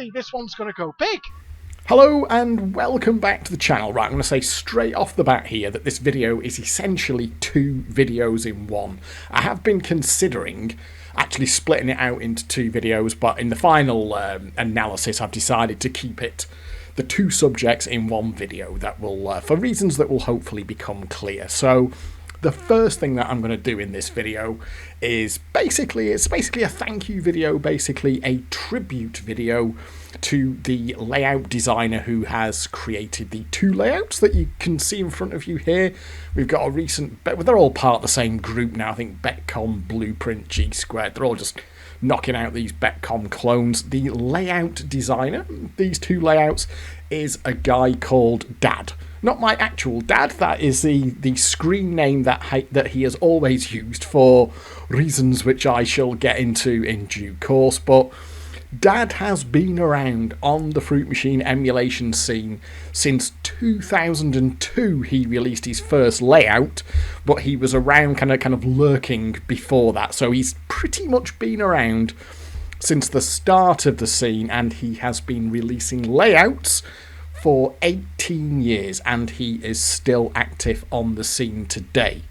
me this one's going to go big. Hello and welcome back to the channel. Right, I'm going to say straight off the bat here that this video is essentially two videos in one. I have been considering actually splitting it out into two videos, but in the final analysis I've decided to keep the two subjects in one video that will, for reasons that will hopefully become clear. So the first thing that I'm going to do in this video is basically a thank you video, basically a tribute video to the layout designer who has created the two layouts that you can see in front of you here. We've got a recent, they're all part of the same group now, I think Betcom, Blueprint, G Squared, they're all just knocking out these Betcom clones. The layout designer, these two layouts, is a guy called Dad. Not my actual dad, that is the screen name that he has always used for reasons which I shall get into in due course, but Dad has been around on the Fruit Machine emulation scene since 2002. He released his first layout, but he was around kind of lurking before that, so he's pretty much been around since the start of the scene, and he has been releasing layouts for 18 years, and he is still active on the scene today.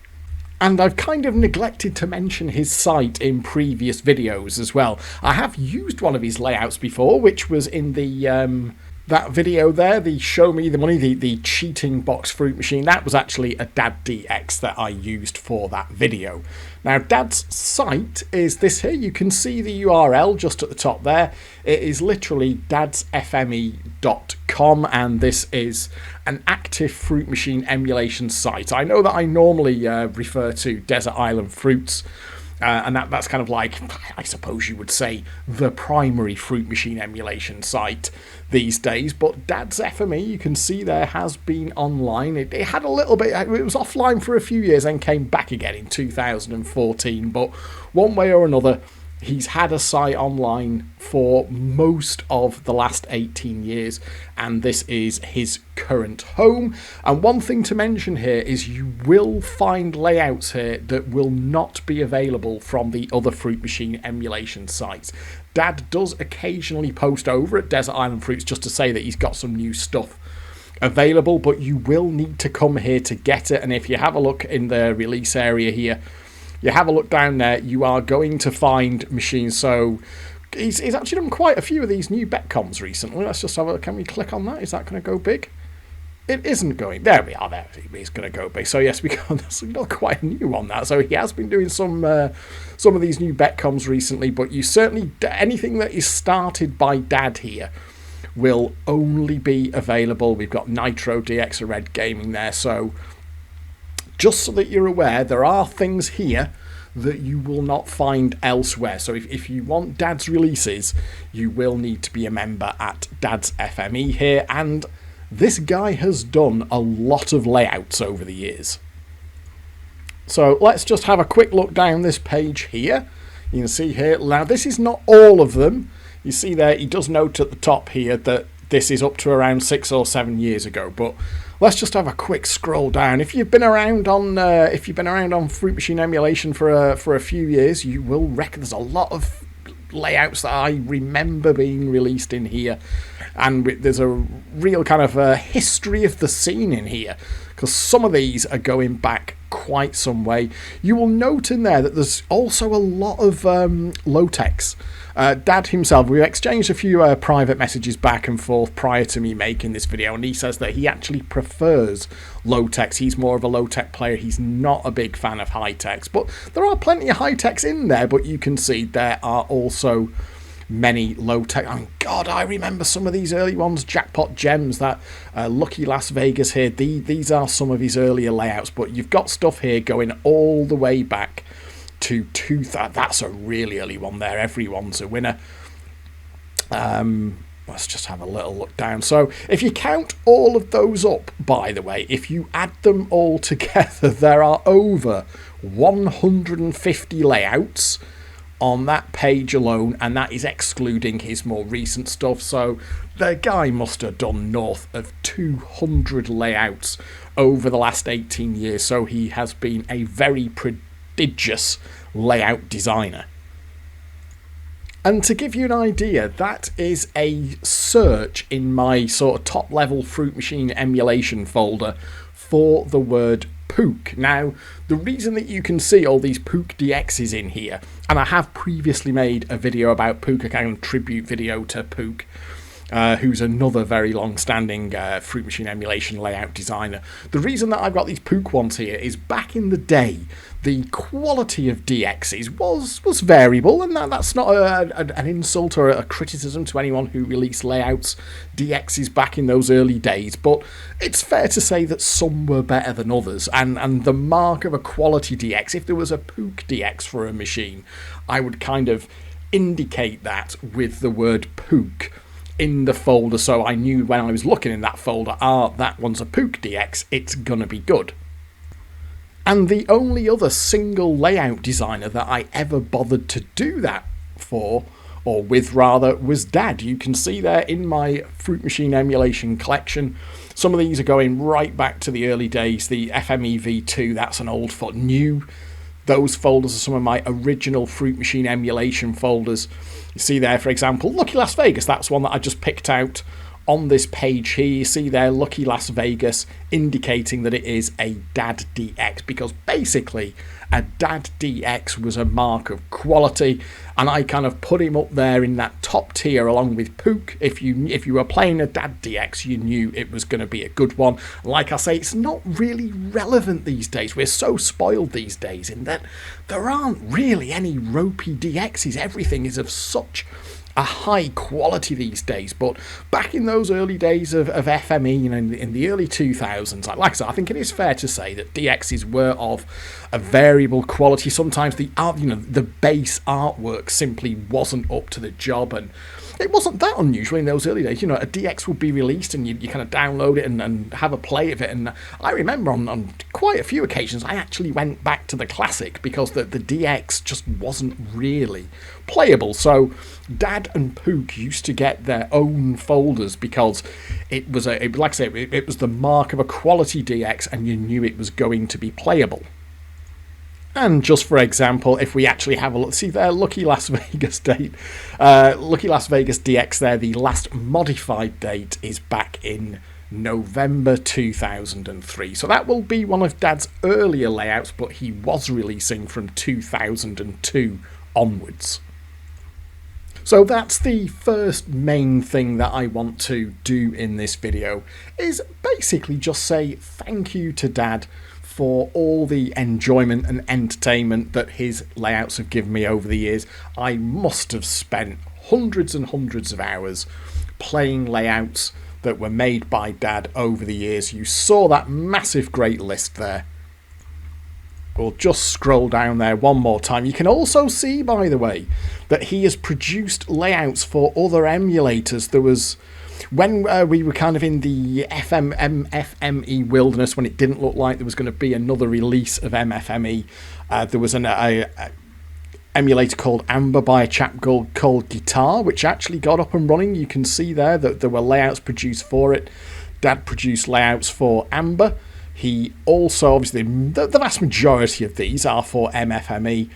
And I've kind of neglected to mention his site in previous videos as well. I have used one of his layouts before, which was in the that video there, the Show Me the Money, the cheating box fruit machine. That was actually a Dad DX that I used for that video. Now, Dad's site is this here. You can see the URL just at the top there. It is literally dadsfme.com, and this is an active fruit machine emulation site. I know that I normally refer to Desert Island Fruits, and that's kind of like, I suppose you would say, the primary fruit machine emulation site these days. But Dad's FME, you can see there, has been online. It had a little bit, it was offline for a few years and came back again in 2014. But one way or another, he's had a site online for most of the last 18 years, and this is his current home. And one thing to mention here is you will find layouts here that will not be available from the other Fruit Machine emulation sites. Dad does occasionally post over at Desert Island Fruits just to say that he's got some new stuff available, but you will need to come here to get it. And if you have a look in the release area here, you have a look down there, you are going to find machines. So he's actually done quite a few of these new Betcoms recently. Let's just have a look. Can we click on that? Is that going to go big? It isn't going. There we are. There it's going to go big. So yes, that's not quite new on that. So he has been doing some of these new Betcoms recently. But you certainly, anything that is started by Dad here will only be available. We've got Nitro, DX, Red Gaming there. So just so that you're aware, there are things here that you will not find elsewhere. So if you want Dad's releases, you will need to be a member at Dad's FME here. And this guy has done a lot of layouts over the years. So let's just have a quick look down this page here. You can see here, now this is not all of them. You see there, he does note at the top here that this is up to around 6 or 7 years ago, but let's just have a quick scroll down. If you've been around on Fruit Machine emulation for a few years, you will reckon there's a lot of layouts that I remember being released in here, and there's a real kind of history of the scene in here, because some of these are going back quite some way. You will note in there that there's also a lot of low-techs. Dad himself, we exchanged a few private messages back and forth prior to me making this video, and he says that he actually prefers low-techs. He's more of a low-tech player. He's not a big fan of high-techs, but there are plenty of high-techs in there, but you can see there are also many low-tech. Oh God, I remember some of these early ones. Jackpot Gems, that Lucky Las Vegas here. These are some of his earlier layouts, but you've got stuff here going all the way back to 2000. That's a really early one there. Everyone's a winner. Let's just have a little look down. So if you count all of those up, by the way, if you add them all together, there are over 150 layouts on that page alone, and that is excluding his more recent stuff. So the guy must have done north of 200 layouts over the last 18 years. So he has been a very prodigious layout designer. And to give you an idea, that is a search in my sort of top level Fruit Machine emulation folder for the word POOK. Now, the reason that you can see all these POOK DXs in here, and I have previously made a video about POOK, a kind of tribute video to POOK, who's another very long-standing Fruit Machine emulation layout designer. The reason that I've got these POOK ones here is back in the day, the quality of DXs was variable, and that's not an insult or a criticism to anyone who released layouts DXs back in those early days, but it's fair to say that some were better than others, and the mark of a quality DX, if there was a POOK DX for a machine, I would kind of indicate that with the word POOK in the folder, so I knew when I was looking in that folder, that one's a POOK DX, it's gonna be good. And the only other single layout designer that I ever bothered to do that for, or with rather, was Dad. You can see there in my Fruit Machine emulation collection, some of these are going right back to the early days. The FME V2, that's an old foot. New, those folders are some of my original Fruit Machine emulation folders. You see there, for example, Lucky Las Vegas, that's one that I just picked out on this page here. You see there, Lucky Las Vegas, indicating that it is a Dad DX, because basically a Dad DX was a mark of quality, and I kind of put him up there in that top tier along with POOK. If you were playing a Dad DX, you knew it was going to be a good one. Like I say, it's not really relevant these days. We're so spoiled these days in that there aren't really any ropey DXs. Everything is of such a high quality these days, but back in those early days of FME, you know, in the early 2000s, like I said, I think it is fair to say that DXs were of a variable quality. Sometimes the art, you know, the base artwork simply wasn't up to the job, and it wasn't that unusual in those early days. You know, a DX would be released and you kind of download it and have a play of it. And I remember on quite a few occasions I actually went back to the classic because the DX just wasn't really playable. So Dad and POOK used to get their own folders because it was like I say, it was the mark of a quality DX, and you knew it was going to be playable. And just for example, if we actually have a look, see there, Lucky Las Vegas date, Lucky Las Vegas DX there, the last modified date is back in November 2003. So that will be one of Dad's earlier layouts, but he was releasing from 2002 onwards. So that's the first main thing that I want to do in this video, is basically just say thank you to Dad for all the enjoyment and entertainment that his layouts have given me over the years. I must have spent hundreds and hundreds of hours playing layouts that were made by Dad over the years. You saw that massive great list there. We'll just scroll down there one more time. You can also see, by the way, that he has produced layouts for other emulators. There was, when we were kind of in the FME wilderness, when it didn't look like there was going to be another release of MFME, there was an emulator called Amber by a chap called Guitar, which actually got up and running. You can see there that there were layouts produced for it. Dad produced layouts for Amber. He also, obviously, the vast majority of these are for MFME.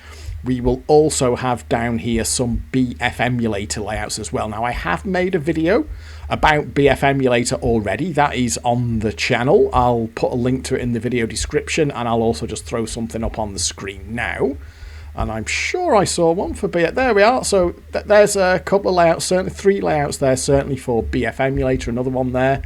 We will also have down here some BF emulator layouts as well. Now, I have made a video about BF emulator already. That is on the channel. I'll put a link to it in the video description, and I'll also just throw something up on the screen now. And I'm sure I saw one for BF. There we are. So there's a couple of layouts, certainly 3 layouts there, certainly for BF emulator. Another one there.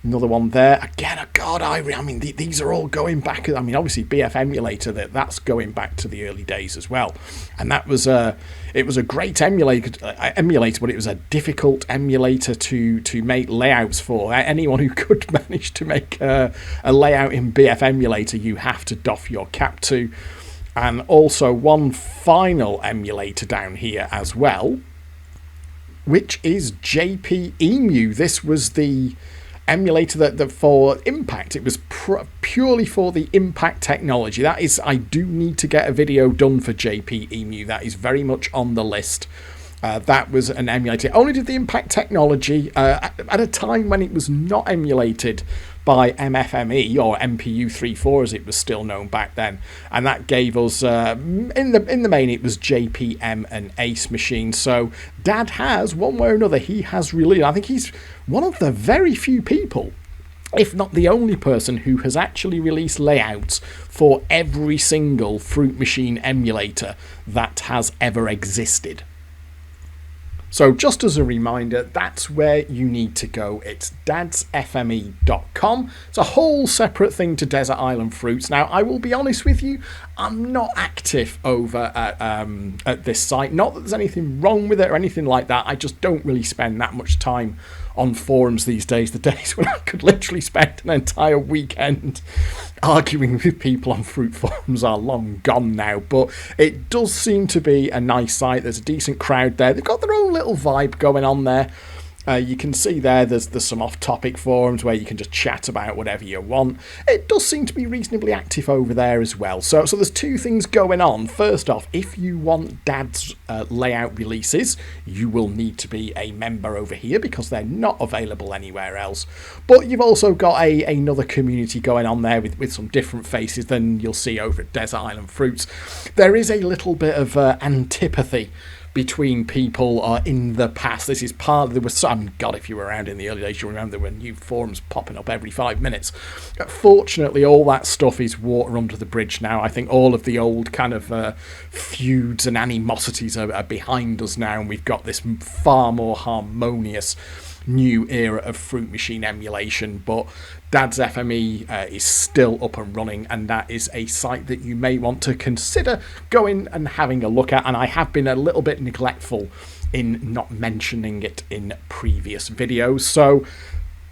Another one there. Again, oh God, I mean, these are all going back. I mean, obviously, BF emulator, that's going back to the early days as well. And that was it was a great emulator, but it was a difficult emulator to make layouts for. Anyone who could manage to make a layout in BF emulator, you have to doff your cap to. And also one final emulator down here as well, which is JPM. This was the emulator that for Impact. It was purely for the Impact technology. That is, I do need to get a video done for JPM. That is very much on the list. That was an emulator. It only did the Impact technology at a time when it was not emulated by MFME, or MPU34 as it was still known back then, and that gave us, in the main, it was JPM and ACE machines. So Dad has, one way or another, he has released, I think he's one of the very few people, if not the only person, who has actually released layouts for every single Fruit Machine emulator that has ever existed. So just as a reminder, that's where you need to go. It's dadsfme.com. It's a whole separate thing to Desert Island Fruits. Now, I will be honest with you, I'm not active over at this site. Not that there's anything wrong with it or anything like that. I just don't really spend that much time on forums these days. The days when I could literally spend an entire weekend arguing with people on fruit forums are long gone now, but it does seem to be a nice site. There's a decent crowd there. They've got their own little vibe going on there. You can see there's some off-topic forums where you can just chat about whatever you want. It does seem to be reasonably active over there as well. So there's two things going on. First off, if you want Dad's layout releases, you will need to be a member over here because they're not available anywhere else. But you've also got another community going on there with some different faces than you'll see over at Desert Island Fruits. There is a little bit of antipathy between people in the past. This is part of, there was some, God, if you were around in the early days, you'll remember there were new forums popping up every 5 minutes. Fortunately, all that stuff is water under the bridge now. I think all of the old kind of feuds and animosities are behind us now, and we've got this far more harmonious new era of Fruit Machine emulation. But Dad's FME is still up and running, and that is a site that you may want to consider going and having a look at. And I have been a little bit neglectful in not mentioning it in previous videos. So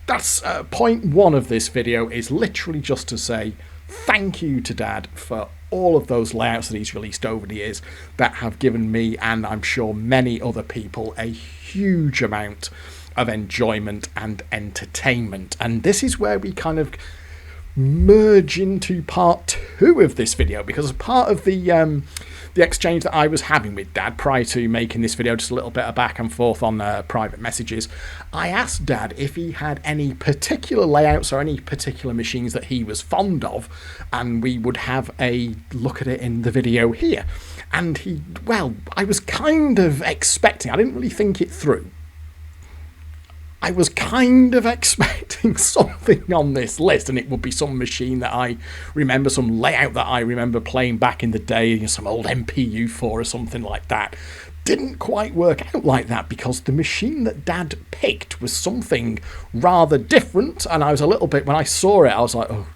that's point one of this video, is literally just to say thank you to Dad for all of those layouts that he's released over the years that have given me, and I'm sure many other people, a huge amount of enjoyment and entertainment. And this is where we kind of merge into part two of this video, because as part of the exchange that I was having with Dad prior to making this video, just a little bit of back and forth on private messages, I asked Dad if he had any particular layouts or any particular machines that he was fond of, and we would have a look at it in the video here. And he, well, I was kind of expecting, I didn't really think it through, I was kind of expecting something on this list, and it would be some machine that I remember, some layout that I remember playing back in the day, some old MPU4 or something like that. Didn't quite work out like that, because the machine that Dad picked was something rather different, and I was a little bit, when I saw it, I was like, oh,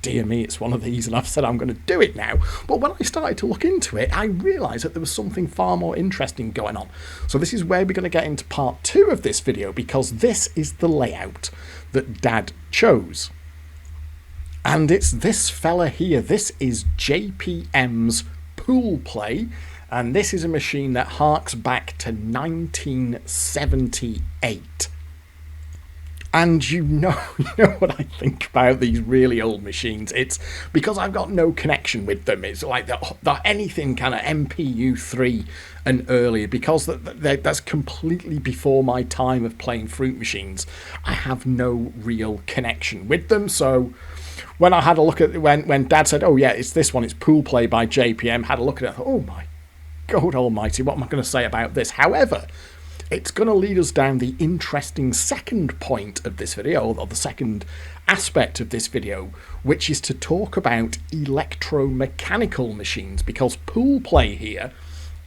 dear me, it's one of these, and I've said I'm going to do it now. But when I started to look into it, I realised that there was something far more interesting going on. So this is where we're going to get into part two of this video, because this is the layout that Dad chose. And it's this fella here. This is JPM's Pool Play, and this is a machine that harks back to 1978. And you know what I think about these really old machines. It's because I've got no connection with them. It's like anything kind of MPU3 and earlier, because that's completely before my time of playing fruit machines. I have no real connection with them. So when I had a look at when Dad said, oh yeah, it's this one, it's Pool Play by JPM, had a look at it, I thought, oh my God almighty, what am I going to say about this? However, it's going to lead us down the interesting second point of this video, or the second aspect of this video, which is to talk about electromechanical machines, because Pool Play here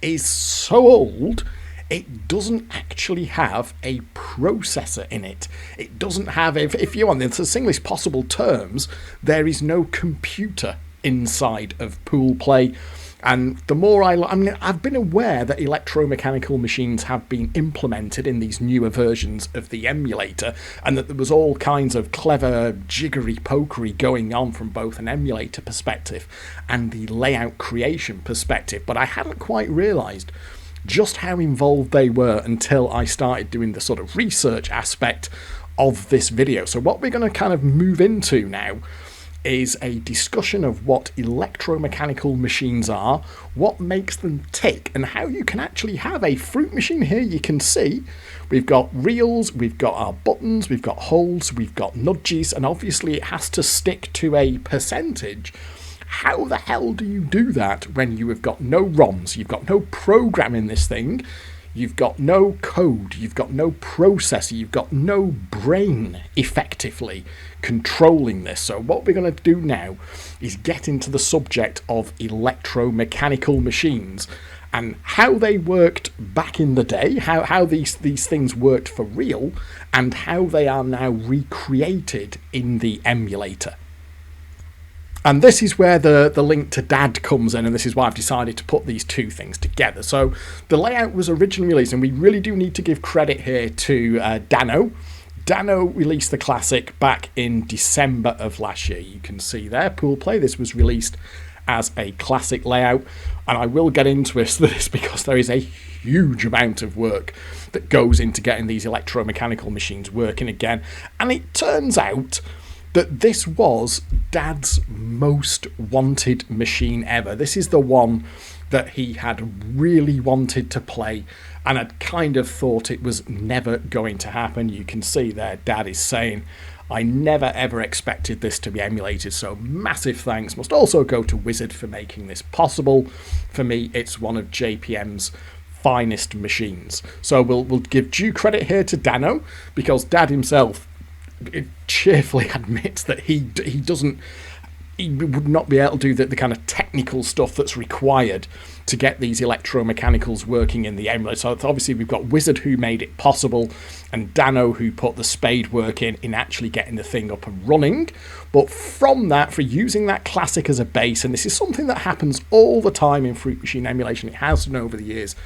is so old, it doesn't actually have a processor in it. It doesn't have, if you want, in the simplest possible terms, there is no computer inside of Pool Play. And the more I've been aware that electromechanical machines have been implemented in these newer versions of the emulator, and that there was all kinds of clever jiggery-pokery going on from both an emulator perspective and the layout creation perspective. But I hadn't quite realised just how involved they were until I started doing the sort of research aspect of this video. So what we're going to kind of move into now is a discussion of what electromechanical machines are, what makes them tick, and how you can actually have a fruit machine. Here you can see we've got reels, we've got our buttons, we've got holds, we've got nudges, and obviously it has to stick to a percentage. How the hell do you do that when you have got no ROMs, you've got no program in this thing, you've got no code, you've got no processor, you've got no brain effectively controlling this? So what we're going to do now is get into the subject of electromechanical machines and how they worked back in the day, how these things worked for real, and how they are now recreated in the emulator. And this is where the link to Dad comes in, and this is why I've decided to put these two things together. So the layout was originally released, and we really do need to give credit here to Dano. Dano released the classic back in December of last year. You can see there, Pool Play. This was released as a classic layout, and I will get into this because there is a huge amount of work that goes into getting these electromechanical machines working again. And it turns out that this was Dad's most wanted machine ever. This is the one that he had really wanted to play and had kind of thought it was never going to happen. You can see there Dad is saying, I never ever expected this to be emulated, so massive thanks must also go to Wizard for making this possible. For me, it's one of JPM's finest machines. So we'll give due credit here to Dano, because Dad himself cheerfully admits that he would not be able to do the kind of technical stuff that's required to get these electromechanicals working in the emulator. So obviously we've got Wizard who made it possible, and Dano who put the spade work in actually getting the thing up and running. But from that, for using that classic as a base, and this is something that happens all the time in fruit machine emulation, it has done over the years,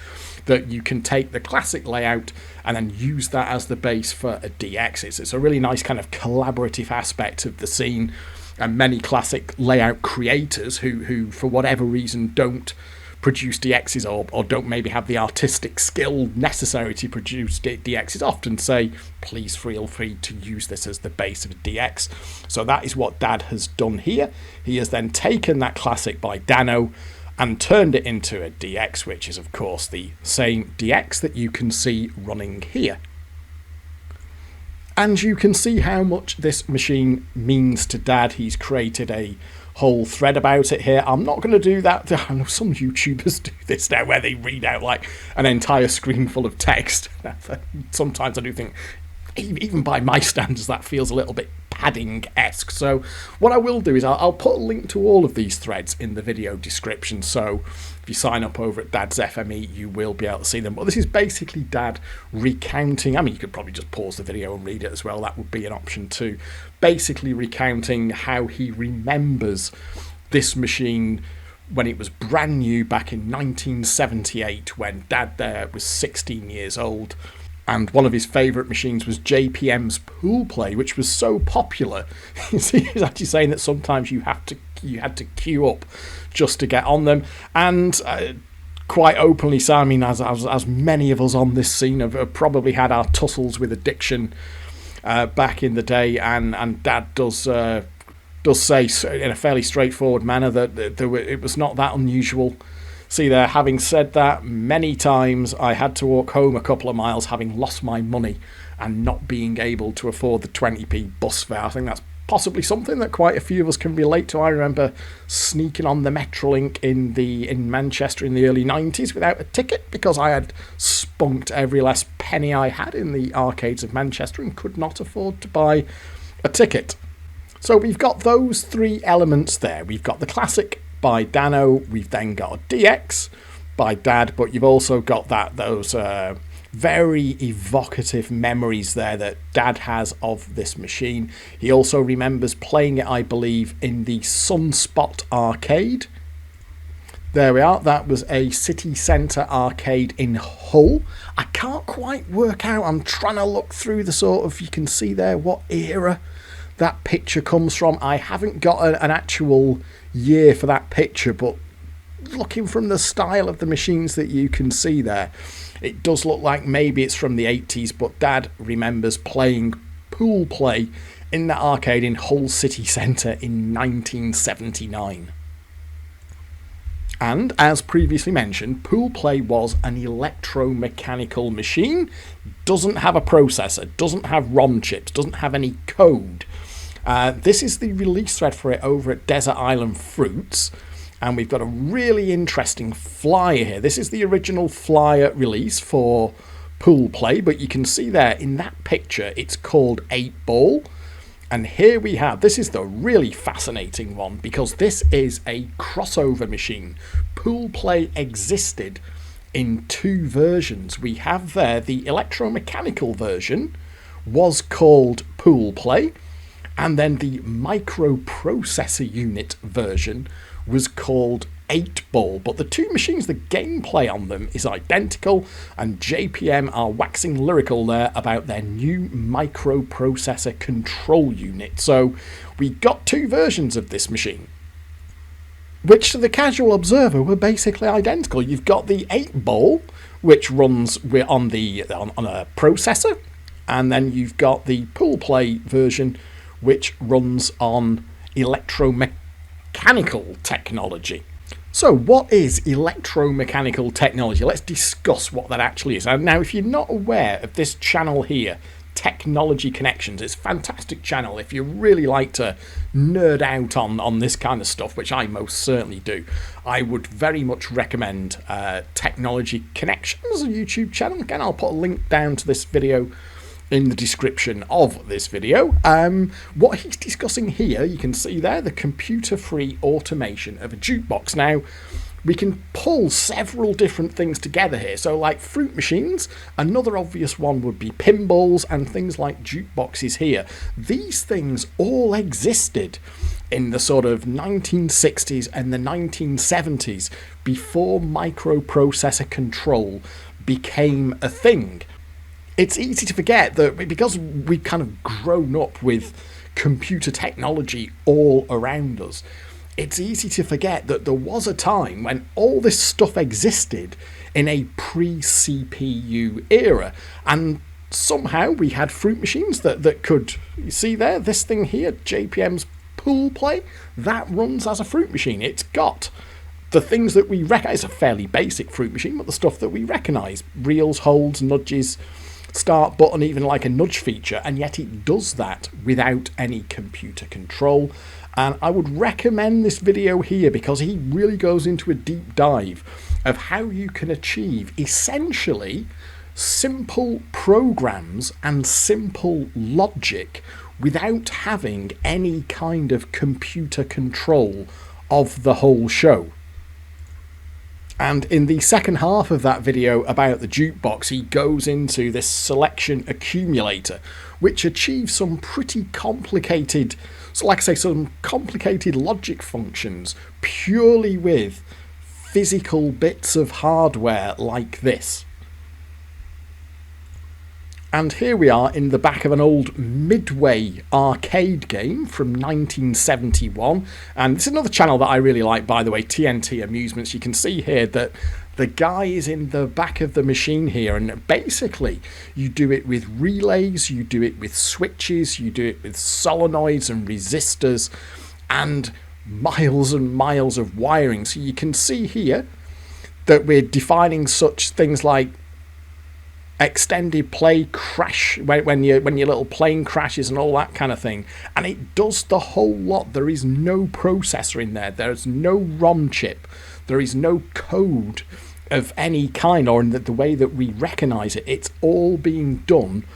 that you can take the classic layout and then use that as the base for a DX. It's a really nice kind of collaborative aspect of the scene, and many classic layout creators who for whatever reason don't produce DXs or don't maybe have the artistic skill necessary to produce DXs often say, please feel free to use this as the base of a DX. So that is what Dad has done here. He has then taken that classic by Dano and turned it into a DX, which is of course the same DX that you can see running here. And you can see how much this machine means to Dad. He's created a whole thread about it here. I'm not going to do that. I know some YouTubers do this now where they read out like an entire screen full of text. Sometimes I do think, even by my standards, that feels a little bit padding-esque. So what I will do is I'll put a link to all of these threads in the video description, so if you sign up over at Dad's FME you will be able to see them. But this is basically Dad recounting, I mean you could probably just pause the video and read it as well, that would be an option too, basically recounting how he remembers this machine when it was brand new back in 1978 when Dad there was 16 years old. And one of his favourite machines was JPM's Pool Play, which was so popular. He was actually saying that sometimes you had to queue up just to get on them. And quite openly, so I mean, as many of us on this scene have probably had our tussles with addiction back in the day, and Dad does say in a fairly straightforward manner that it was not that unusual. See there, having said that, many times I had to walk home a couple of miles having lost my money and not being able to afford the 20p bus fare. I think that's possibly something that quite a few of us can relate to. I remember sneaking on the Metrolink in Manchester in the early 90s without a ticket because I had spunked every last penny I had in the arcades of Manchester and could not afford to buy a ticket. So we've got those three elements there. We've got the classic by Dano, we've then got a DX by Dad, but you've also got those very evocative memories there that Dad has of this machine. He also remembers playing it, I believe, in the Sunspot arcade. There we are, that was a city centre arcade in Hull. I can't quite work out, I'm trying to look through the sort of, you can see there what era that picture comes from. I haven't got an actual year for that picture, but looking from the style of the machines that you can see there, it does look like maybe it's from the 80s, but Dad remembers playing Pool Play in that arcade in Hull City Centre in 1979. And, as previously mentioned, Pool Play was an electromechanical machine, doesn't have a processor, doesn't have ROM chips, doesn't have any code. This is the release thread for it over at Desert Island Fruits, and we've got a really interesting flyer here. This is the original flyer release for Pool Play, but you can see there in that picture it's called 8-Ball. And here we have, this is the really fascinating one, because this is a crossover machine. Pool Play existed in two versions. We have there the electromechanical version was called Pool Play, and then the microprocessor unit version was called 8-Ball, but the two machines, the gameplay on them is identical, and JPM are waxing lyrical there about their new microprocessor control unit. So we got two versions of this machine, which to the casual observer were basically identical. You've got the 8-Ball, which runs on a processor, and then you've got the Pool Play version, which runs on electromechanical technology. So what is electromechanical technology? Let's discuss what that actually is. Now, if you're not aware of this channel here, Technology Connections, it's a fantastic channel if you really like to nerd out on this kind of stuff, which I most certainly do. I would very much recommend Technology Connections, a YouTube channel. Again, I'll put a link down to this video in the description of this video. What he's discussing here, you can see there, the computer-free automation of a jukebox. Now, we can pull several different things together here. So like fruit machines, another obvious one would be pinballs and things like jukeboxes here. These things all existed in the sort of 1960s and the 1970s before microprocessor control became a thing. It's easy to forget that because we've kind of grown up with computer technology all around us, it's easy to forget that there was a time when all this stuff existed in a pre-CPU era, and somehow we had fruit machines that could, you see there, this thing here, JPM's Pool Play, that runs as a fruit machine. It's got the things that we recognise, a fairly basic fruit machine, but the stuff that we recognise, reels, holds, nudges, start button, even like a nudge feature, and yet it does that without any computer control. And I would recommend this video here because he really goes into a deep dive of how you can achieve essentially simple programs and simple logic without having any kind of computer control of the whole show. And in the second half of that video about the jukebox, he goes into this selection accumulator, which achieves some pretty complicated, so like I say, some complicated logic functions purely with physical bits of hardware like this. And here we are in the back of an old Midway arcade game from 1971. And this is another channel that I really like, by the way, TNT Amusements. You can see here that the guy is in the back of the machine here, and basically you do it with relays, you do it with switches, you do it with solenoids and resistors and miles of wiring. So you can see here that we're defining such things like extended play crash, when your little plane crashes and all that kind of thing, and it does the whole lot. There is no processor in there, there's no ROM chip, there is no code of any kind, or in the way that we recognize it. It's all being done,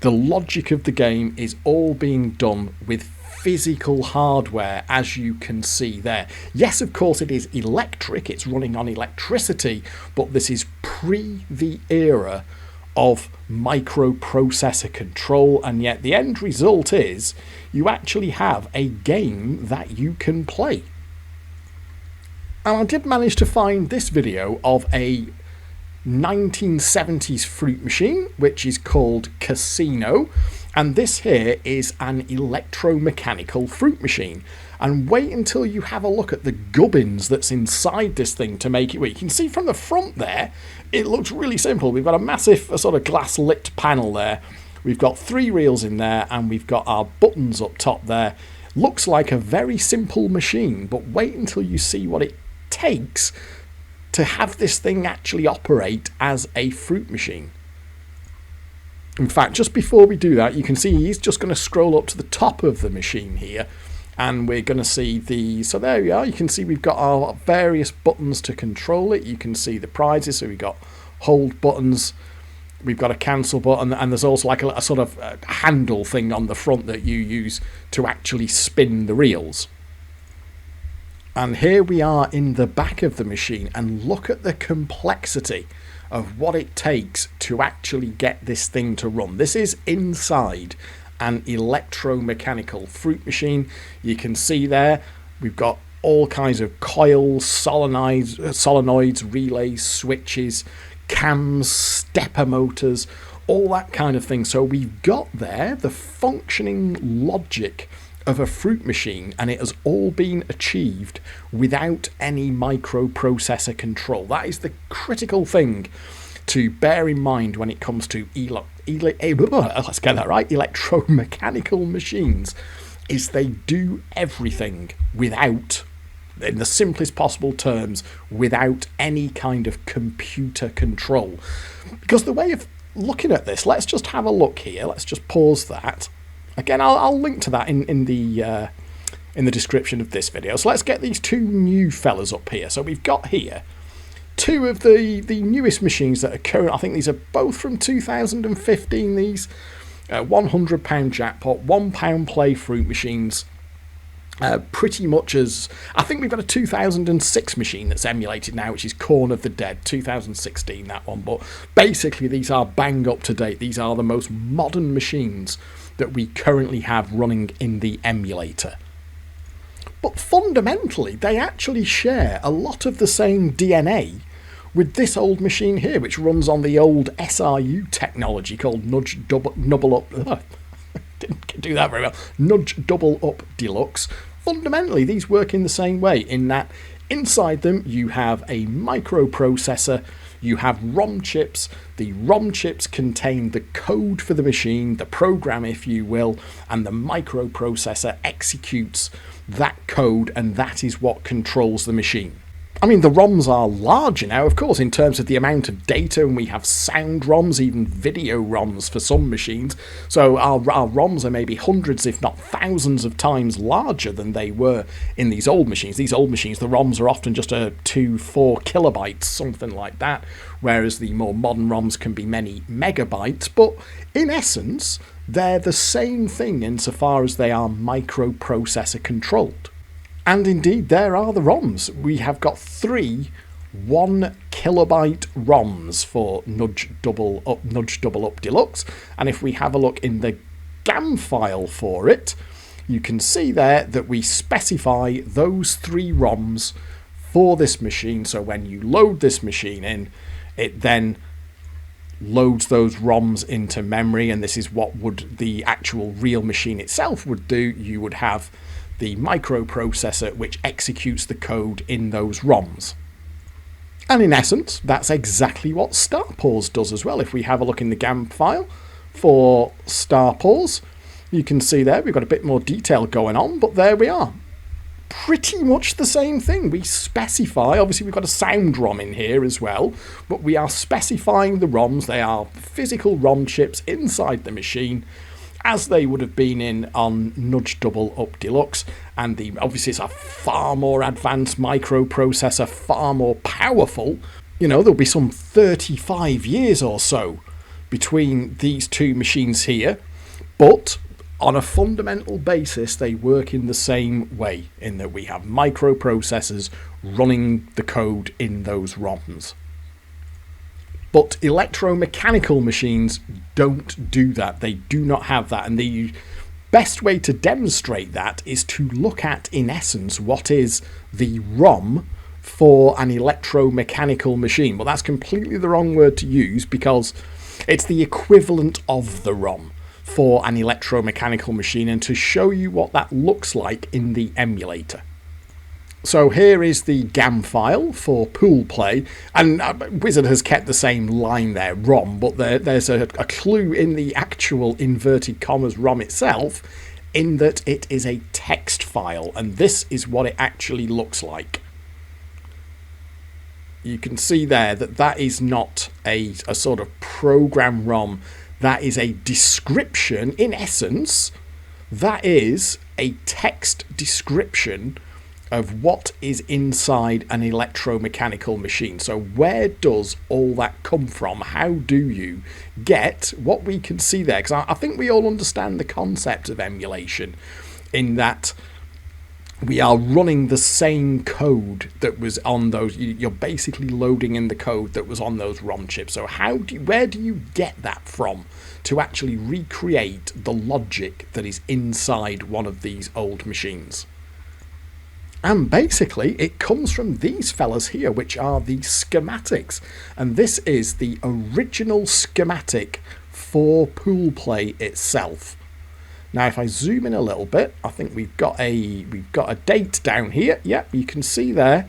the logic of the game is all being done with physical hardware, as you can see there. Yes, of course it is electric, it's running on electricity, but this is pre the era of microprocessor control, and yet the end result is you actually have a game that you can play. And I did manage to find this video of a 1970s fruit machine, which is called Casino, and this here is an electromechanical fruit machine. And wait until you have a look at the gubbins that's inside this thing to make it work. You can see from the front there, it looks really simple. We've got a massive sort of glass lit panel there We've got 3 reels in there, and we've got our buttons up top there. Looks like a very simple machine, but wait until you see what it takes to have this thing actually operate as a fruit machine. In fact, just before we do that, you can see he's just going to scroll up to the top of the machine here, and we're going to see the, so there we are, you can see we've got our various buttons to control it. You can see the prizes, so we've got hold buttons, we've got a cancel button, and there's also like a sort of handle thing on the front that you use to actually spin the reels. And here we are in the back of the machine, and look at the complexity of what it takes to actually get this thing to run. This is inside an electromechanical fruit machine. You can see there we've got all kinds of coils, solenoids, relays, switches, cams, stepper motors, all that kind of thing. So we've got there the functioning logic of a fruit machine, and it has all been achieved without any microprocessor control. That is the critical thing to bear in mind when it comes to let's get that right, electromechanical machines, is they do everything without, in the simplest possible terms, without any kind of computer control. Because the way of looking at this, let's just have a look here, let's just pause that. Again, I'll link to that in the description of this video. So let's get these 2 new fellas up here. So we've got here 2 of the newest machines that are current. I think these are both from 2015. These £100 jackpot, £1 play fruit machines. Pretty much as, I think we've got a 2006 machine that's emulated now, which is Corn of the Dead, 2016, that one. But basically these are bang up to date. These are the most modern machines that we currently have running in the emulator. But fundamentally, they actually share a lot of the same DNA with this old machine here, which runs on the old SRU technology called Nudge Double Up. Didn't do that very well. Nudge Double Up Deluxe. Fundamentally, these work in the same way, in that inside them you have a microprocessor, you have ROM chips. The ROM chips contain the code for the machine, the program if you will, and the microprocessor executes that code, and that is what controls the machine. I mean, the ROMs are larger now, of course, in terms of the amount of data, and we have sound ROMs, even video ROMs for some machines. So our ROMs are maybe hundreds, if not thousands of times larger than they were in these old machines. These old machines, the ROMs are often just 2-4 kilobytes, something like that, whereas the more modern ROMs can be many megabytes. But in essence, they're the same thing insofar as they are microprocessor controlled. And indeed, there are the ROMs. We have got 3 1 kilobyte ROMs for Nudge Double Up Deluxe. And if we have a look in the GAM file for it, you can see there that we specify those 3 ROMs for this machine. So when you load this machine in, it then loads those ROMs into memory, and this is what would the actual real machine itself would do. You would have the microprocessor which executes the code in those ROMs. And in essence, that's exactly what StarPause does as well. If we have a look in the GAM file for StarPause, you can see there we've got a bit more detail going on, but there we are. Pretty much the same thing. We specify, obviously we've got a sound ROM in here as well, but we are specifying the ROMs. They are physical ROM chips inside the machine, as they would have been in on Nudge Double Up Deluxe, and obviously it's a far more advanced microprocessor, far more powerful. You know, there'll be some 35 years or so between these 2 machines here, but on a fundamental basis they work in the same way, in that we have microprocessors running the code in those ROMs. But electromechanical machines don't do that. They do not have that. And the best way to demonstrate that is to look at, in essence, what is the ROM for an electromechanical machine. Well, that's completely the wrong word to use, because it's the equivalent of the ROM for an electromechanical machine, and to show you what that looks like in the emulator. So here is the GAM file for pool play, and Wizard has kept the same line there, ROM, but there's a clue in the actual inverted commas ROM itself, in that it is a text file, and this is what it actually looks like. You can see there that that is not a sort of program ROM, that is a description. In essence, that is a text description of what is inside an electromechanical machine. So where does all that come from? How do you get what we can see there? Because I think we all understand the concept of emulation, in that we are running the same code that was on those. You're basically loading in the code that was on those ROM chips. So where do you get that from to actually recreate the logic that is inside one of these old machines? And basically, it comes from these fellas here, which are the schematics. And this is the original schematic for pool play itself. Now, if I zoom in a little bit, I think we've got a date down here. Yep, you can see there.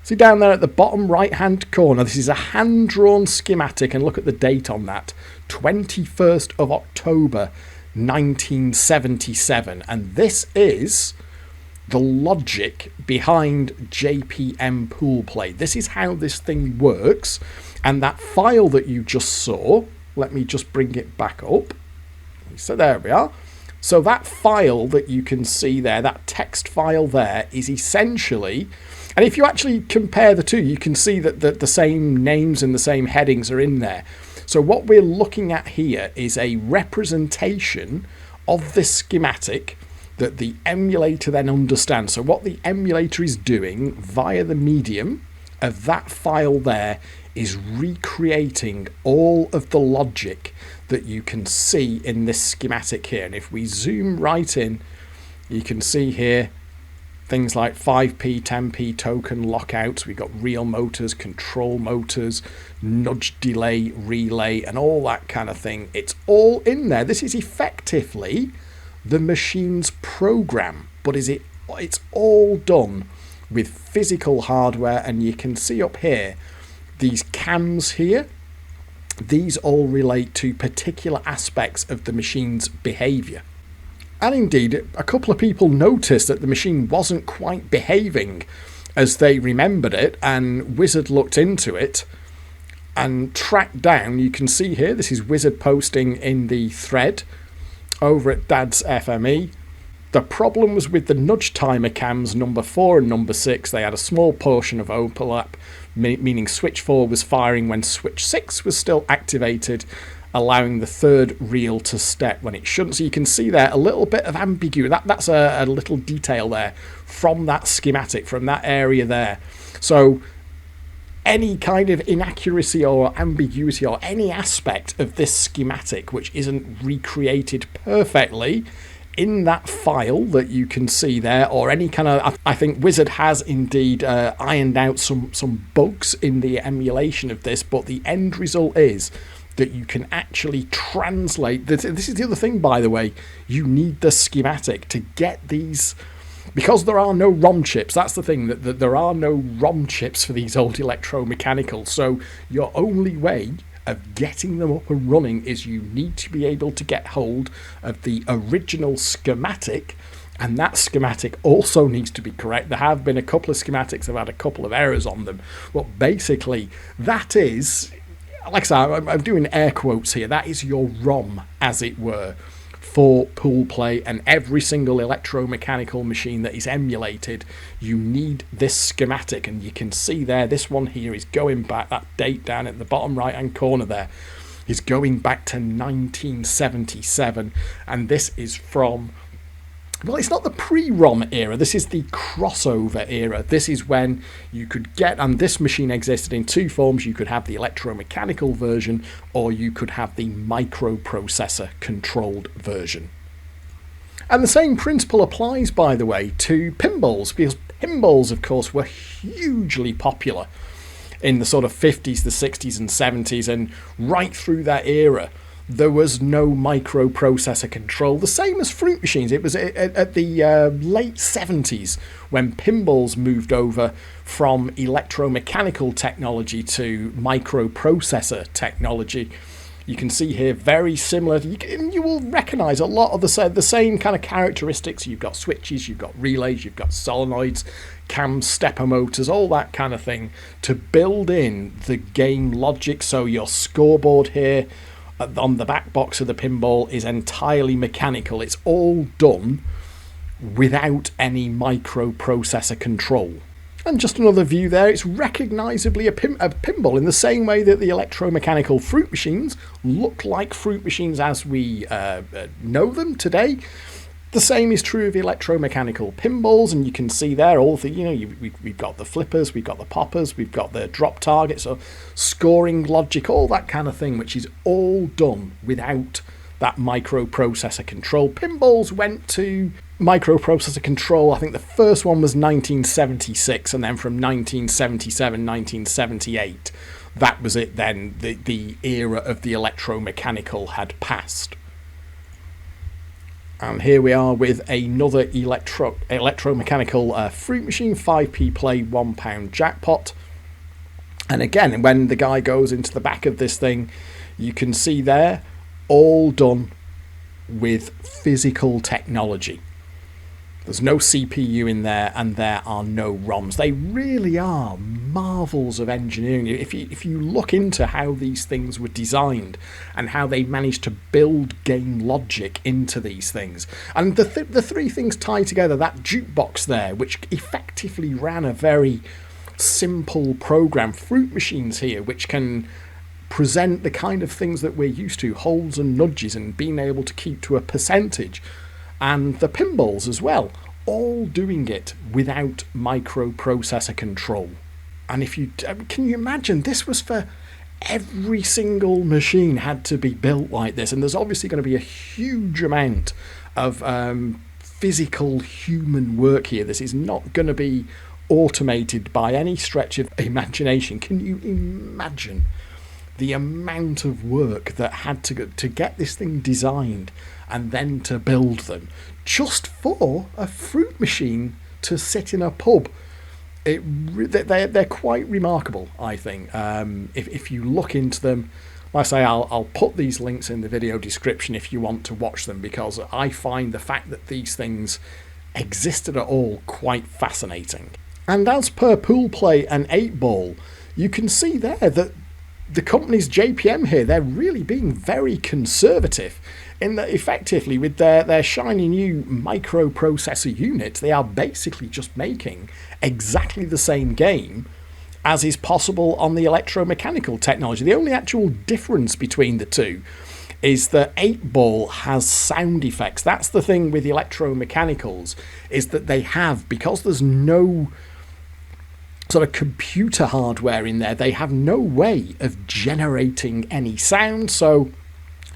See down there at the bottom right-hand corner, this is a hand-drawn schematic, and look at the date on that. 21st of October, 1977. And this is the logic behind JPM pool play. This is how this thing works, and that file that you just saw, let me just bring it back up. So there we are. So that file that you can see there, that text file there, is essentially, and if you actually compare the two, you can see that the same names and the same headings are in there. So what we're looking at here is a representation of this schematic that the emulator then understands. So what the emulator is doing via the medium of that file there is recreating all of the logic that you can see in this schematic here. And if we zoom right in, you can see here things like 5p, 10p token lockouts. We've got real motors, control motors, nudge delay, relay, and all that kind of thing. It's all in there. This is effectively the machine's program, but it's all done with physical hardware. And you can see up here these cams here, these all relate to particular aspects of the machine's behavior. And indeed, a couple of people noticed that the machine wasn't quite behaving as they remembered it, and Wizard looked into it and tracked down. You can see here, this is Wizard posting in the thread over at Dad's FME. The problem was with the nudge timer cams number 4 and number 6. They had a small portion of overlap, meaning switch 4 was firing when switch 6 was still activated, allowing the third reel to step when it shouldn't. So you can see there a little bit of ambiguity. That's a little detail there from that schematic, from that area there. So any kind of inaccuracy or ambiguity or any aspect of this schematic which isn't recreated perfectly in that file that you can see there, or any kind of, I think Wizard has indeed ironed out some bugs in the emulation of this, but the end result is that you can actually translate. This is the other thing, by the way, you need the schematic to get these, because there are no ROM chips. That's the thing, that there are no ROM chips for these old electromechanicals. So your only way of getting them up and running is you need to be able to get hold of the original schematic, and that schematic also needs to be correct. There have been a couple of schematics that have had a couple of errors on them, but basically that is, like I said, I'm doing air quotes here, that is your ROM, as it were, for pool play. And every single electromechanical machine that is emulated, you need this schematic. And you can see there, this one here is going back, that date down at the bottom right hand corner there is going back to 1977, and this is from, well, it's not the pre-ROM era, this is the crossover era. This is when you could get, and this machine existed in two forms, you could have the electromechanical version, or you could have the microprocessor controlled version. And the same principle applies, by the way, to pinballs, because pinballs, of course, were hugely popular in the sort of 50s, the 60s and 70s, and right through that era. there was no microprocessor control, the same as fruit machines. It was at the late 70s when pinballs moved over from electromechanical technology to microprocessor technology. You can see here very similar. You will recognise a lot of the same kind of characteristics. You've got switches, you've got relays, you've got solenoids, cams, stepper motors, all that kind of thing to build in the game logic. So your scoreboard here on the back box of the pinball is entirely mechanical. It's all done without any microprocessor control. And just another view there, it's recognisably a pinball in the same way that the electromechanical fruit machines look like fruit machines as we know them today. The same is true of electromechanical pinballs, and you can see there all the, we've got the flippers, we've got the poppers, we've got the drop targets, so scoring logic, all that kind of thing, which is all done without that microprocessor control. Pinballs went to microprocessor control, I think the first one was 1976, and then from 1977, 1978, that was it then. The era of the electromechanical had passed. And here we are with another electromechanical fruit machine, 5p play, £1 jackpot. And again, when the guy goes into the back of this thing, you can see there, all done with physical technology. There's no CPU in there, and there are no ROMs. They really are marvels of engineering. If you look into how these things were designed and how they managed to build game logic into these things, and the three things tie together. That jukebox there, which effectively ran a very simple program. Fruit machines here, which can present the kind of things that we're used to, holds and nudges, and being able to keep to a percentage. And the pinballs as well, all doing it without microprocessor control. And can you imagine, this was for every single machine had to be built like this, and there's obviously going to be a huge amount of physical human work here. This is not going to be automated by any stretch of imagination. Can you imagine the amount of work that had to go to get this thing designed and then to build them just for a fruit machine to sit in a pub? They're quite remarkable, I think. If you look into them, like I say, I'll put these links in the video description if you want to watch them, because I find the fact that these things existed at all quite fascinating. And as per Pool Play and 8-Ball, you can see there that the company's JPM here, they're really being very conservative in that effectively with their shiny new microprocessor units, they are basically just making exactly the same game as is possible on the electromechanical technology. The only actual difference between the two is that 8-Ball has sound effects. That's the thing with electromechanicals, is that they have, because there's no sort of computer hardware in there, they have no way of generating any sound. So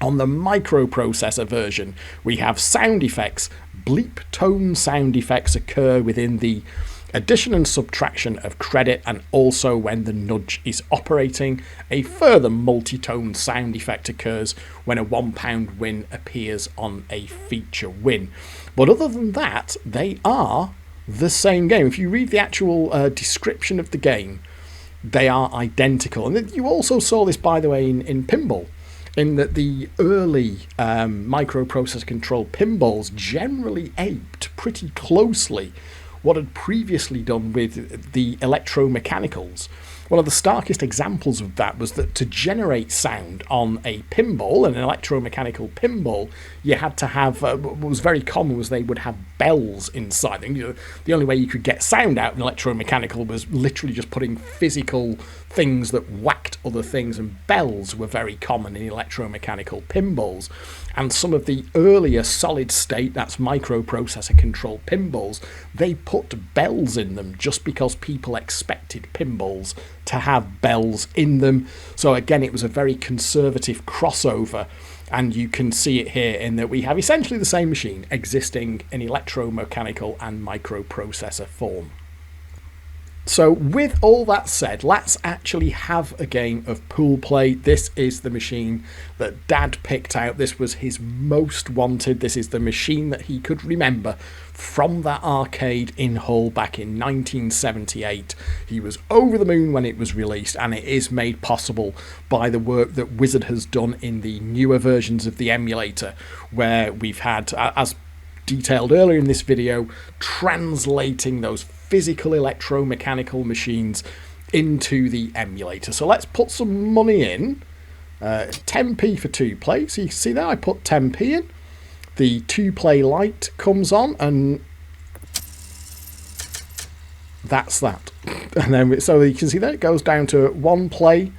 on the microprocessor version, we have sound effects. Bleep tone sound effects occur within the addition and subtraction of credit, and also when the nudge is operating. A further multi-tone sound effect occurs when a £1 win appears on a feature win. But other than that, they are the same game. If you read the actual description of the game, they are identical. And you also saw this, by the way, in pinball, in that the early microprocessor controlled pinballs generally aped pretty closely what had previously done with the electromechanicals. One of the starkest examples of that was that to generate sound on a pinball, an electromechanical pinball, you had to have, what was very common was they would have bells inside them. The only way you could get sound out of an electromechanical was literally just putting physical things that whacked other things, and bells were very common in electromechanical pinballs. And some of the earlier solid state, that's microprocessor controlled pinballs, they put bells in them just because people expected pinballs to have bells in them. So again, it was a very conservative crossover, and you can see it here in that we have essentially the same machine existing in electromechanical and microprocessor form. So with all that said, let's actually have a game of pool play. This is the machine that Dad picked out. This was his most wanted. This is the machine that he could remember from that arcade in Hull back in 1978. He was over the moon when it was released, and it is made possible by the work that Wizard has done in the newer versions of the emulator, where we've had, as detailed earlier in this video, translating those physical electromechanical machines into the emulator. So let's put some money in. 10p for 2play. So you can see there I put 10p in. The 2play light comes on, and that's that. And then so you can see there it goes down to 1 play.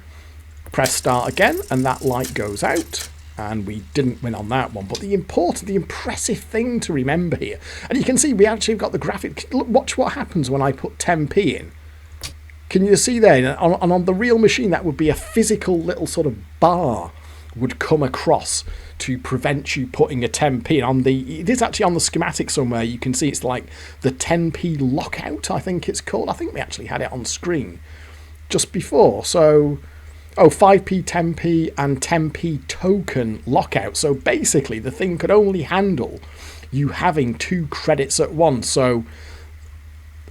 Press start again, and that light goes out. And we didn't win on that one. But the impressive thing to remember here, and you can see we actually got the graphic. Look, watch what happens when I put 10p in. Can you see there? And on the real machine, that would be a physical little sort of bar would come across to prevent you putting a 10p on the. It is actually on the schematic somewhere. You can see it's like the 10p lockout, I think it's called. I think we actually had it on screen just before. So. Oh, 5p, 10p, and 10p token lockout. So basically, the thing could only handle you having 2 credits at once. So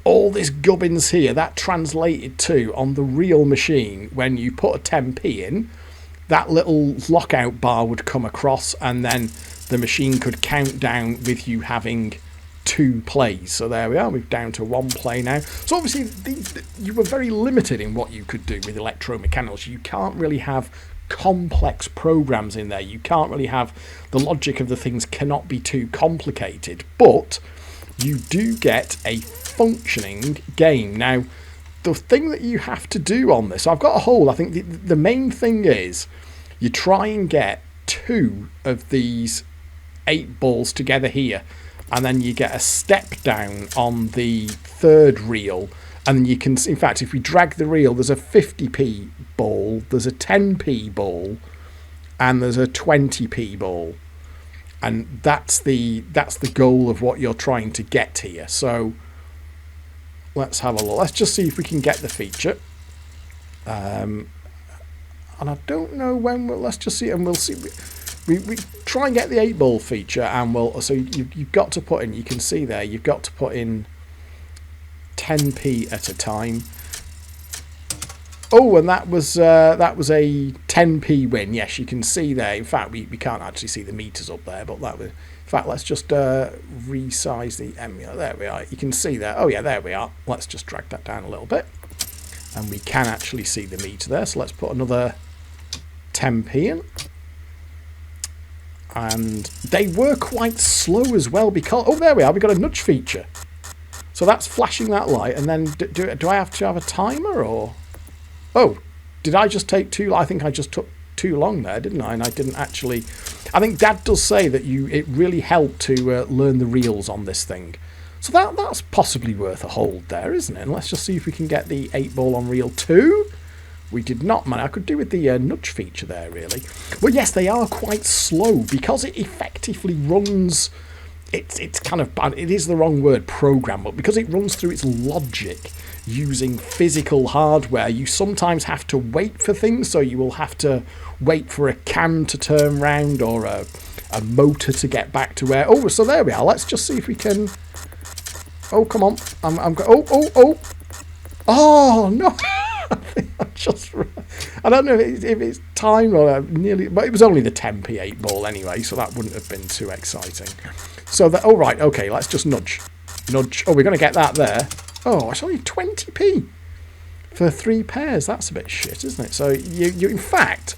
all this gubbins here, that translated to, on the real machine, when you put a 10p in, that little lockout bar would come across, and then the machine could count down with you having 2 plays. So there we are, we're down to 1 play now. So obviously you were very limited in what you could do with Electromechanicals. You can't really have complex programs in there. You can't really have, the logic of the things cannot be too complicated, but you do get a functioning game. Now the thing that you have to do on this, I've got a hold, I think the main thing is you try and get 2 of these 8 balls together here, and then you get a step down on the 3rd reel, and you can, in fact, if we drag the reel, there's a 50p ball, there's a 10p ball, and there's a 20p ball, and that's the goal of what you're trying to get here. So let's have a look. Let's just see if we can get the feature. And I don't know when. Let's just see, and we'll see. We try and get the 8 ball feature, and so you've got to put in, you can see there, you've got to put in 10p at a time. Oh, and that was a 10p win. Yes, you can see there. In fact, we can't actually see the meters up there, but that was. In fact, let's just resize the emulator. There we are. You can see there. Oh yeah, there we are. Let's just drag that down a little bit, and we can actually see the meter there. So let's put another 10p in. And they were quite slow as well because, oh, there we are, we've got a nudge feature. So that's flashing that light, and then do I have to have a timer, or? Oh, did I just take too, I think I just took too long there, didn't I? And I didn't actually, I think Dad does say that it really helped to learn the reels on this thing. So that's possibly worth a hold there, isn't it? And let's just see if we can get the 8 ball on reel 2. We did not, man. I could do with the nudge feature there, really. Well, yes, they are quite slow because it effectively runs. It's kind of bad. It is the wrong word, program, but because it runs through its logic using physical hardware, you sometimes have to wait for things. So you will have to wait for a cam to turn round or a motor to get back to where. Oh, so there we are. Let's just see if we can. Oh, come on. Oh no. I don't know if it's time or nearly, but it was only the 10p 8 ball anyway, so that wouldn't have been too exciting. So that, oh right, okay, let's just nudge. Oh, we're going to get that there. Oh, it's only 20p for 3 pairs. That's a bit shit, isn't it? So you in fact,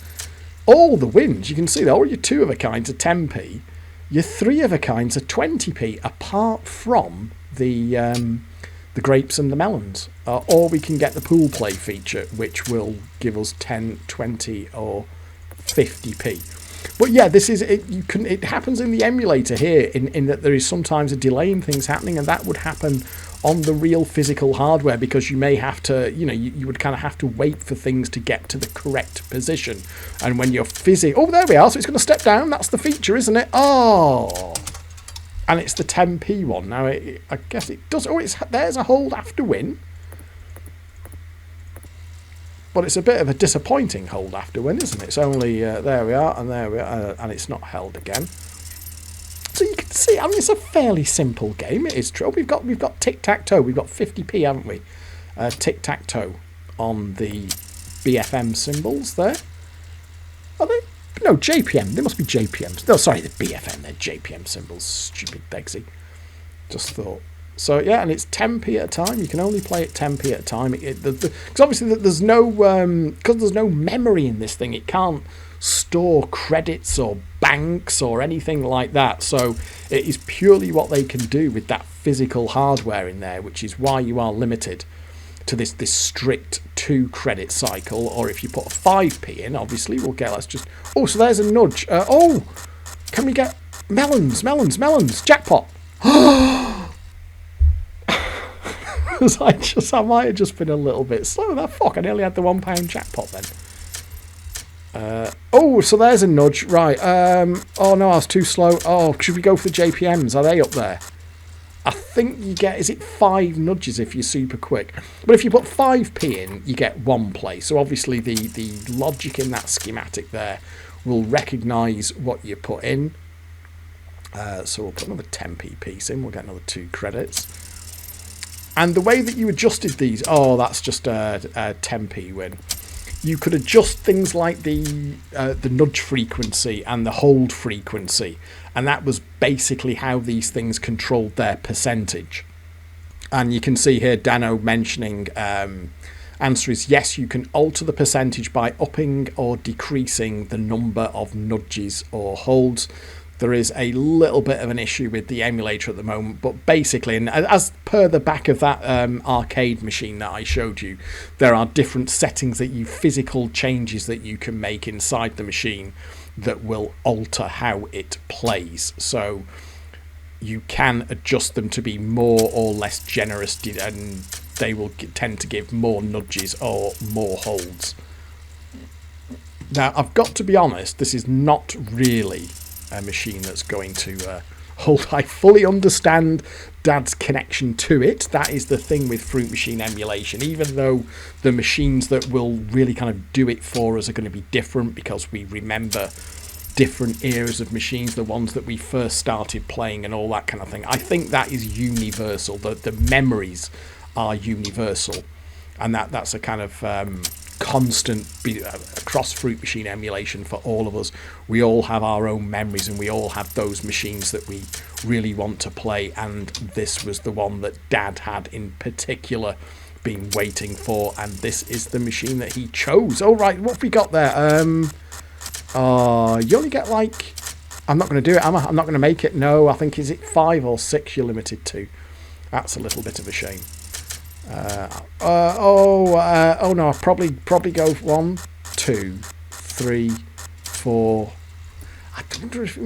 all the wins, you can see that all your 2 of a kinds are 10p, your 3 of a kinds are 20p, apart from the grapes and the melons, or we can get the pool play feature, which will give us 10, 20 or 50p. But yeah, this is it. It happens in the emulator here in that there is sometimes a delay in things happening, and that would happen on the real physical hardware because you may have to, you would kind of have to wait for things to get to the correct position. And when you're oh, there we are. So it's going to step down. That's the feature, isn't it? Oh. And it's the 10p one. Now, I guess it does. Oh, there's a hold after win. But it's a bit of a disappointing hold after win, isn't it? It's only, there we are, and it's not held again. So you can see, I mean, it's a fairly simple game. It is true. We've got tic-tac-toe. We've got 50p, haven't we? Tic-tac-toe on the BFM symbols there. Are they? No, JPM. They must be JPMs. No, sorry, the BFM. They're JPM symbols. Stupid Degsy. Just thought. So yeah, and it's 10p at a time. You can only play it 10p at a time. Because obviously there's no memory in this thing. It can't store credits or banks or anything like that. So it is purely what they can do with that physical hardware in there, which is why you are limited to this strict 2 credit cycle. Or if you put a 5p in, obviously we'll get. Let's just. Oh, so there's a nudge. Oh, can we get melons? Jackpot. I might have just been a little bit slow. That fuck, I nearly had the £1 jackpot then. Oh, so there's a nudge. Right. Oh no, I was too slow. Oh, should we go for the JPMs? Are they up there? I think you get, is it 5 nudges if you're super quick? But if you put 5p in, you get 1 play. So obviously the logic in that schematic there will recognise what you put in. So we'll put another 10p piece in. We'll get another 2 credits. And the way that you adjusted these, oh, that's just a 10p win. You could adjust things like the nudge frequency and the hold frequency, and that was basically how these things controlled their percentage. And you can see here Dano mentioning, answer is yes, you can alter the percentage by upping or decreasing the number of nudges or holds. There is a little bit of an issue with the emulator at the moment, but basically, and as per the back of that arcade machine that I showed you, there are different settings that physical changes that you can make inside the machine that will alter how it plays. So you can adjust them to be more or less generous, and they will tend to give more nudges or more holds. Now, I've got to be honest, this is not really a machine that's going to hold. I fully understand Dad's connection to it. That is the thing with Fruit Machine emulation, even though the machines that will really kind of do it for us are going to be different because we remember different eras of machines, the ones that we first started playing and all that kind of thing. I think that is universal. The memories are universal, and that's a kind of constant across Fruit Machine emulation for all of us. We all have our own memories, and we all have those machines that we really want to play, and this was the one that Dad had in particular been waiting for, and this is the machine that he chose. All right, what have we got there? You only get like, I'm not going to do it, am I? I'm not going to make it. No, I think, is it 5 or 6 you're limited to? That's a little bit of a shame. Oh no, I'll probably go 1, 2, 3, 4. I wonder if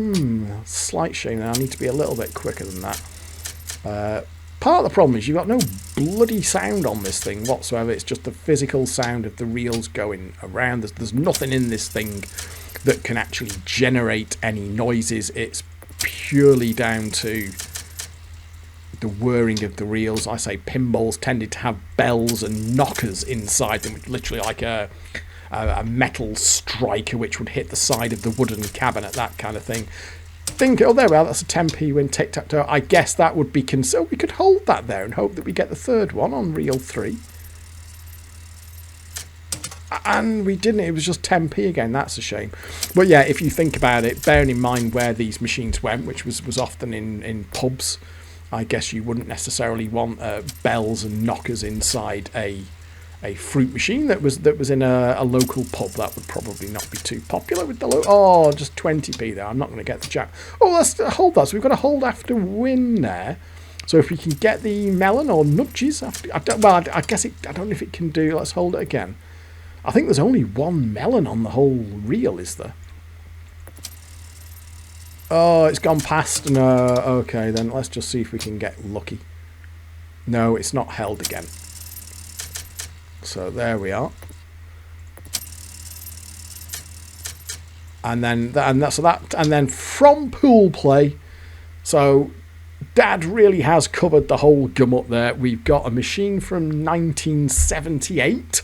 slight shame. I need to be a little bit quicker than that. Part of the problem is you've got no bloody sound on this thing whatsoever. It's just the physical sound of the reels going around. There's nothing in this thing that can actually generate any noises. It's purely down to the whirring of the reels. I say pinballs tended to have bells and knockers inside them, literally like a metal striker which would hit the side of the wooden cabinet, that kind of thing. Oh, there we are, that's a 10p win tic-tac-toe. I guess that would be we could hold that there and hope that we get the third one on reel 3. And we didn't. It was just 10p again. That's a shame. But yeah, if you think about it, bearing in mind where these machines went, which was often in pubs, I guess you wouldn't necessarily want bells and knockers inside a fruit machine that was in a local pub. That would probably not be too popular with the just 20p there. I'm not going to get the jack. Oh, let's hold that. So we've got to hold after win there. So if we can get the melon or nudges after, I guess I don't know if it can do. Let's hold it again. I think there's only 1 melon on the whole reel, is there? Oh, it's gone past. No, okay, then let's just see if we can get lucky. No, it's not held again. So there we are. And then from pool play. So Dad really has covered the whole gamut there. We've got a machine from 1978.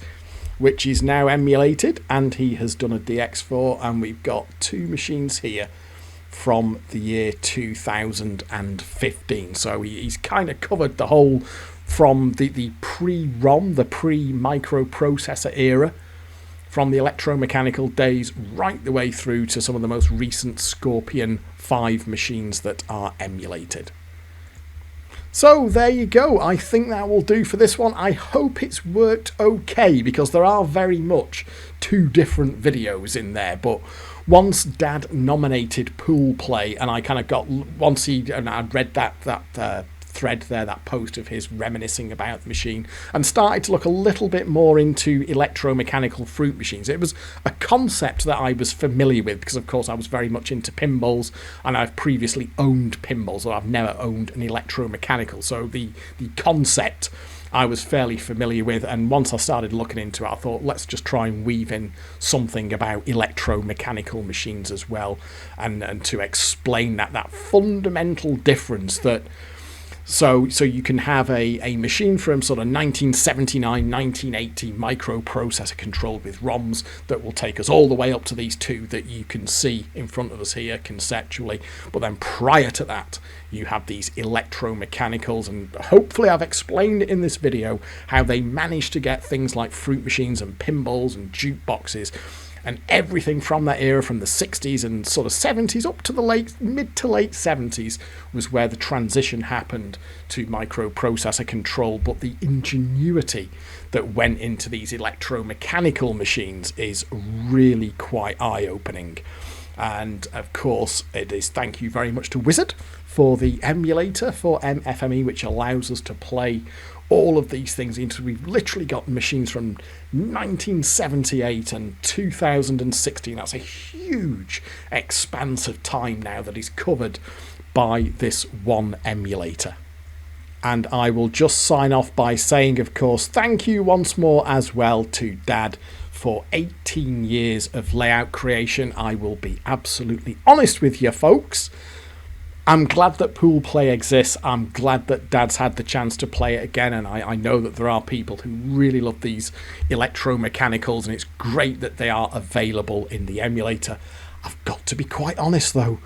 which is now emulated, and he has done a DX4, and we've got 2 machines here from the year 2015. So he's kind of covered the whole from the pre-ROM, the pre-microprocessor era, from the electromechanical days right the way through to some of the most recent Scorpion 5 machines that are emulated. So there you go. I think that will do for this one. I hope it's worked okay, because there are very much 2 different videos in there. But once Dad nominated Pool Play, and I kind of got, once I'd read that thread there, that post of his reminiscing about the machine, and started to look a little bit more into electromechanical fruit machines. It was a concept that I was familiar with, because of course I was very much into pinballs, and I've previously owned pinballs, or I've never owned an electromechanical, so the concept I was fairly familiar with. And once I started looking into it, I thought, let's just try and weave in something about electromechanical machines as well, and to explain that fundamental difference that So you can have a machine from sort of 1979, 1980 microprocessor controlled with ROMs that will take us all the way up to these 2 that you can see in front of us here conceptually. But then prior to that, you have these electromechanicals, and hopefully I've explained in this video how they managed to get things like fruit machines and pinballs and jukeboxes and everything from that era, from the 60s and sort of 70s up to the mid to late 70s, was where the transition happened to microprocessor control. But the ingenuity that went into these electromechanical machines is really quite eye-opening. And of course, it is thank you very much to Wizard for the emulator for FME, which allows us to play all of these things into. We've literally got machines from 1978 and 2016. That's a huge expanse of time now that is covered by this one emulator. And I will just sign off by saying, of course, thank you once more as well to Dad for 18 years of layout creation. I will be absolutely honest with you folks. I'm glad that Pool Play exists. I'm glad that Dad's had the chance to play it again, and I know that there are people who really love these electromechanicals, and it's great that they are available in the emulator. I've got to be quite honest though,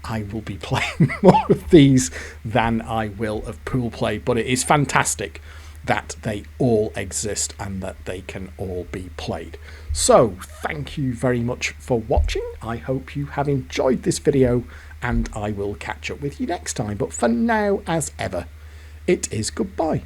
I will be playing more of these than I will of Pool Play, but it is fantastic that they all exist and that they can all be played. So thank you very much for watching. I hope you have enjoyed this video, and I will catch up with you next time. But for now, as ever, it is goodbye.